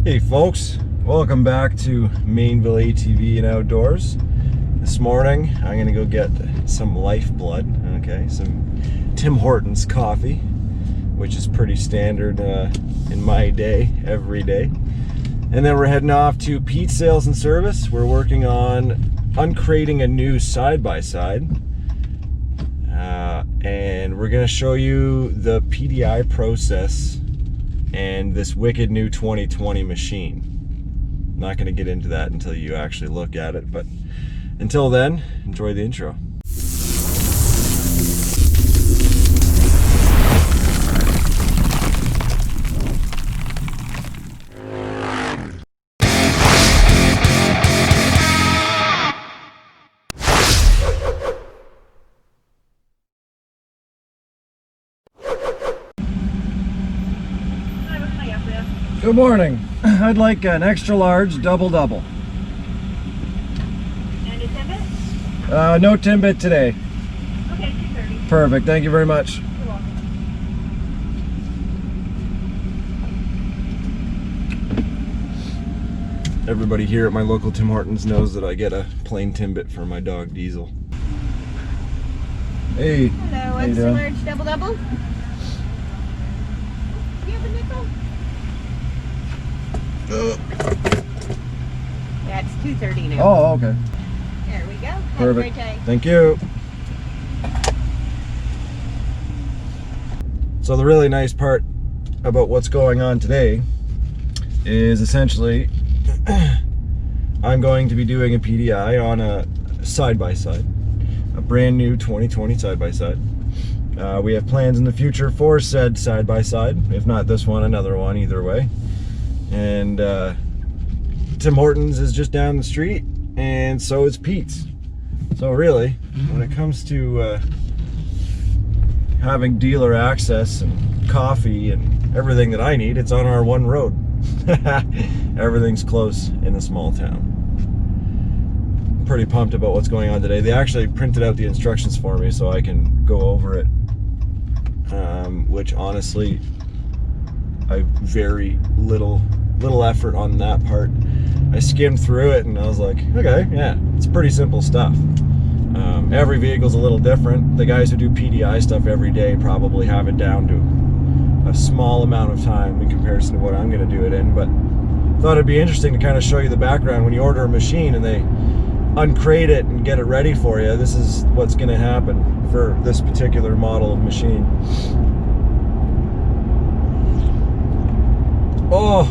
Hey folks, welcome back to Mainville ATV and Outdoors. This morning I'm gonna go get some Lifeblood, okay, some Tim Hortons coffee, which is pretty standard in my day, every day. And then we're heading off to Pete's Sales and Service. We're working on uncrating a new side-by-side. And we're gonna show you the PDI process and this wicked new 2020 machine. I'm not going to get into that until you actually look at it, but until then, enjoy the intro. Good morning. I'd like an extra large double-double. And a Timbit? No Timbit today. Okay, 230. Perfect. Thank you very much. You're welcome. Everybody here at my local Tim Hortons knows that I get a plain Timbit for my dog Diesel. Hey. Hello, how you what's the doing? large double-double? Do you have a nickel? Yeah, it's 230 now. Oh, okay. There we go. Have a Perfect. great day. Thank you. So the really nice part about what's going on today is essentially I'm going to be doing a PDI on a side-by-side, a brand new 2020 side-by-side. We have plans in the future for said side-by-side, if not this one, another one, either way. And Tim Hortons is just down the street, and so is Pete's. So really, when it comes to having dealer access and coffee and everything that I need, it's on our one road. Everything's close in a small town. Pretty pumped about what's going on today. They actually printed out the instructions for me so I can go over it, which honestly, I very little effort on that part. I skimmed through it and I was like, okay, yeah, it's pretty simple stuff. Every vehicle's a little different. The guys who do PDI stuff every day probably have it down to a small amount of time in comparison to what I'm going to do it in, but thought it'd be interesting to kind of show you the background. When you order a machine and they uncrate it and get it ready for you, this is what's going to happen for this particular model of machine. Oh,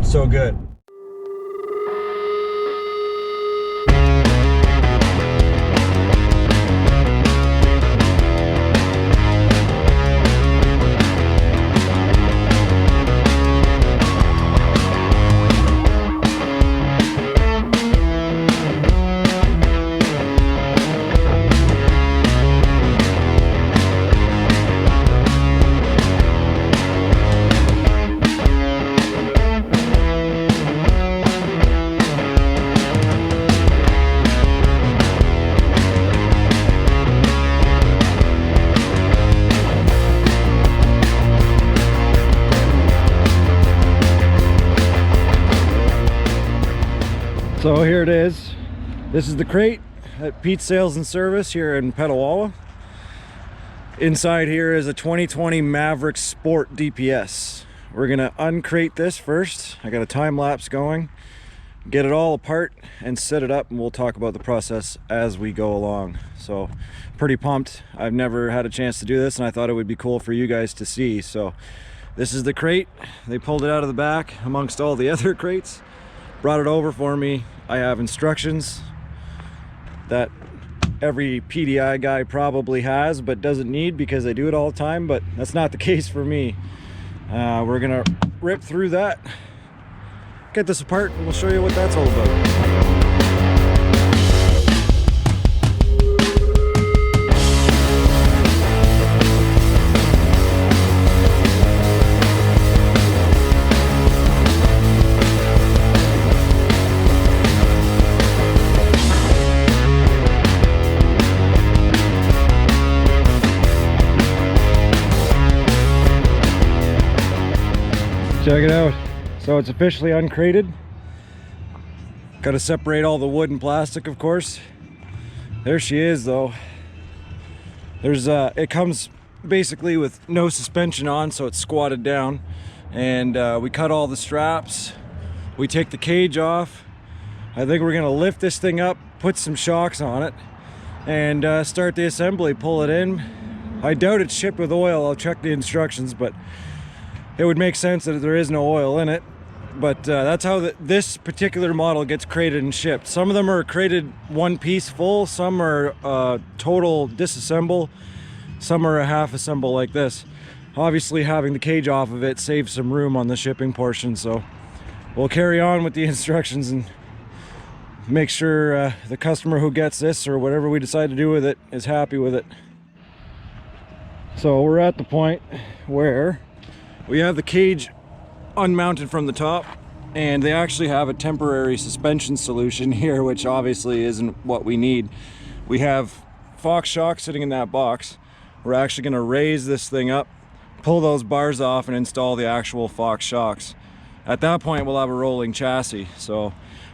so good. So here it is. This is the crate at Pete's Sales and Service here in Petawawa. Inside here is a 2020 Maverick Sport DPS. We're gonna uncrate this first. I got a time lapse going, get it all apart and set it up, and we'll talk about the process as we go along. So pretty pumped. I've never had a chance to do this and I thought it would be cool for you guys to see. So this is the crate. They pulled it out of the back amongst all the other crates, brought it over for me. I have instructions that every PDI guy probably has but doesn't need because they do it all the time, but that's not the case for me. We're gonna rip through that, get this apart, and we'll show you what that's all about. Check it out. So it's officially uncrated. Got to separate all the wood and plastic, of course. There she is, though. There's it comes basically with no suspension on, so it's squatted down, and we cut all the straps. We take the cage off. I think we're gonna lift this thing up, put some shocks on it, and start the assembly, pull it in. I doubt it's shipped with oil. I'll check the instructions, but it would make sense that there is no oil in it. But that's how this particular model gets crated and shipped. Some of them are crated one piece full, some are total disassemble, some are a half assemble like this. Obviously having the cage off of it saves some room on the shipping portion, so we'll carry on with the instructions and make sure the customer who gets this, or whatever we decide to do with it, is happy with it. So we're at the point where we have the cage unmounted from the top, and they actually have a temporary suspension solution here, which obviously isn't what we need. We have Fox shocks sitting in that box. We're actually going to raise this thing up, pull those bars off, and install the actual Fox shocks. At that point we'll have a rolling chassis. So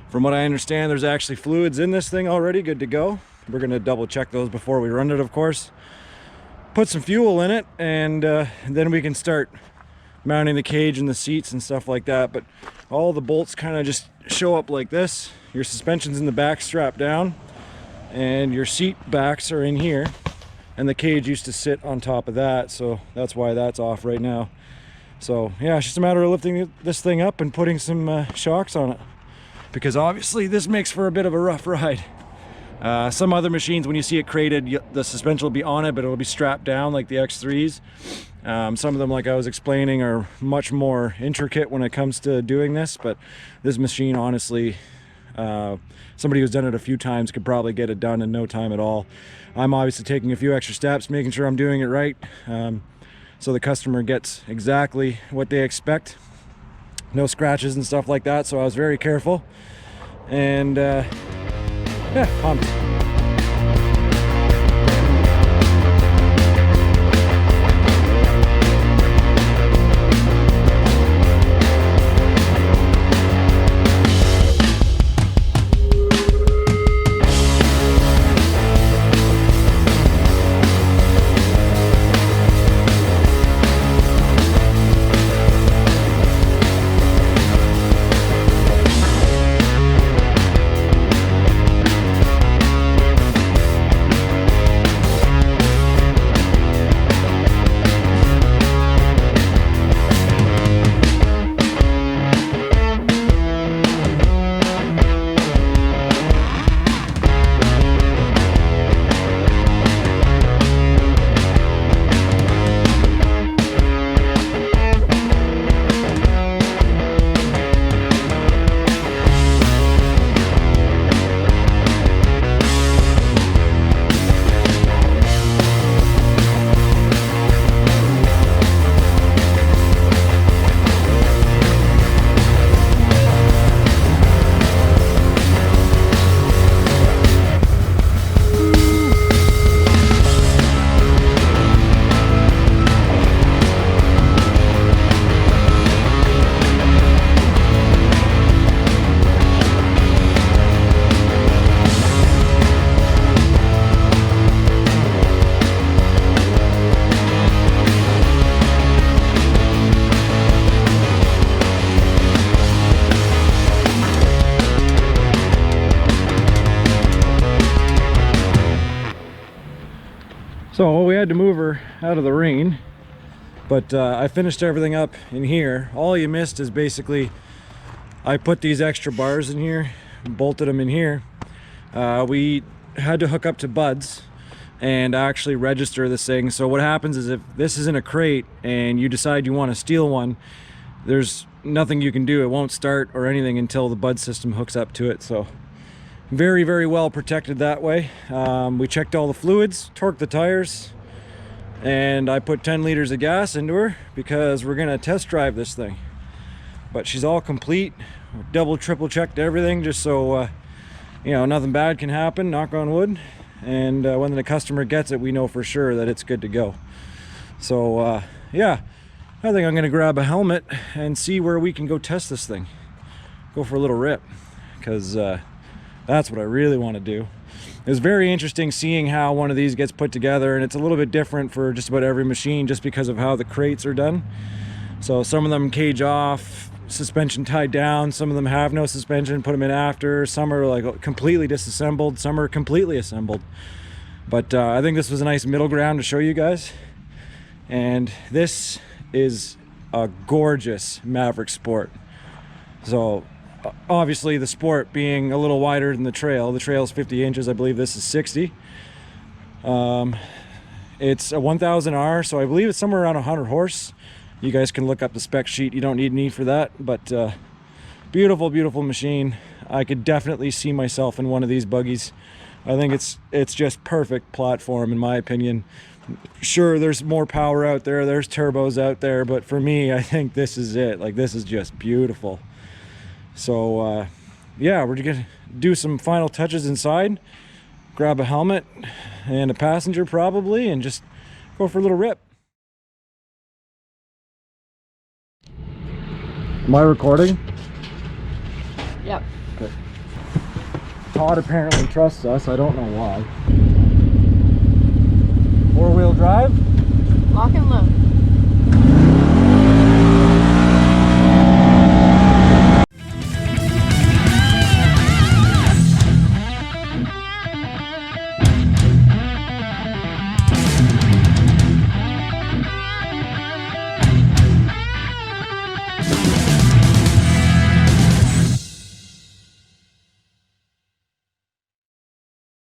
from what I understand, there's actually fluids in this thing already, good to go. We're going to double check those before we run it, of course. Put some fuel in it, and then we can start mounting the cage and the seats and stuff like that. But all the bolts kind of just show up like this. Your suspension's in the back, strapped down, and your seat backs are in here, and the cage used to sit on top of that, so that's why that's off right now. So yeah, it's just a matter of lifting this thing up and putting some shocks on it, because obviously this makes for a bit of a rough ride. Some other machines, when you see it crated, the suspension will be on it, but it'll be strapped down like the X3s. Some of them, like I was explaining, are much more intricate when it comes to doing this, but this machine, honestly, somebody who's done it a few times could probably get it done in no time at all. I'm obviously taking a few extra steps, making sure I'm doing it right, so the customer gets exactly what they expect. No scratches and stuff like that, so I was very careful, and yeah, pumped. So we had to move her out of the rain, but I finished everything up in here. All you missed is basically I put these extra bars in here, bolted them in here. We had to hook up to buds and actually register this thing. So what happens is, if this is in a crate and you decide you want to steal one, there's nothing you can do. It won't start or anything until the bud system hooks up to it. So very, very well protected that way. We checked all the fluids, torqued the tires, and I put 10 liters of gas into her because we're gonna test drive this thing. But she's all complete. Double, triple checked everything just so you know, nothing bad can happen, knock on wood. And when the customer gets it, we know for sure that it's good to go. So yeah, I think I'm gonna grab a helmet and see where we can go test this thing. Go for a little rip, because that's what I really want to do. It was very interesting seeing how one of these gets put together, and it's a little bit different for just about every machine just because of how the crates are done. So some of them cage off, suspension tied down, some of them have no suspension, put them in after, some are like completely disassembled, some are completely assembled. But I think this was a nice middle ground to show you guys. And this is a gorgeous Maverick Sport. So obviously the Sport being a little wider than the trail is 50 inches, I believe this is 60. It's a 1000R, so I believe it's somewhere around 100 horse. You guys can look up the spec sheet, you don't need for that, but beautiful, beautiful machine. I could definitely see myself in one of these buggies. I think it's just perfect platform in my opinion. Sure, there's more power out there, there's turbos out there, but for me, I think this is it. Like, this is just beautiful. So yeah, we're gonna do some final touches inside, grab a helmet and a passenger probably, and just go for a little rip. Am I recording? Yep. Okay. Todd apparently trusts us, I don't know why. 4-wheel drive?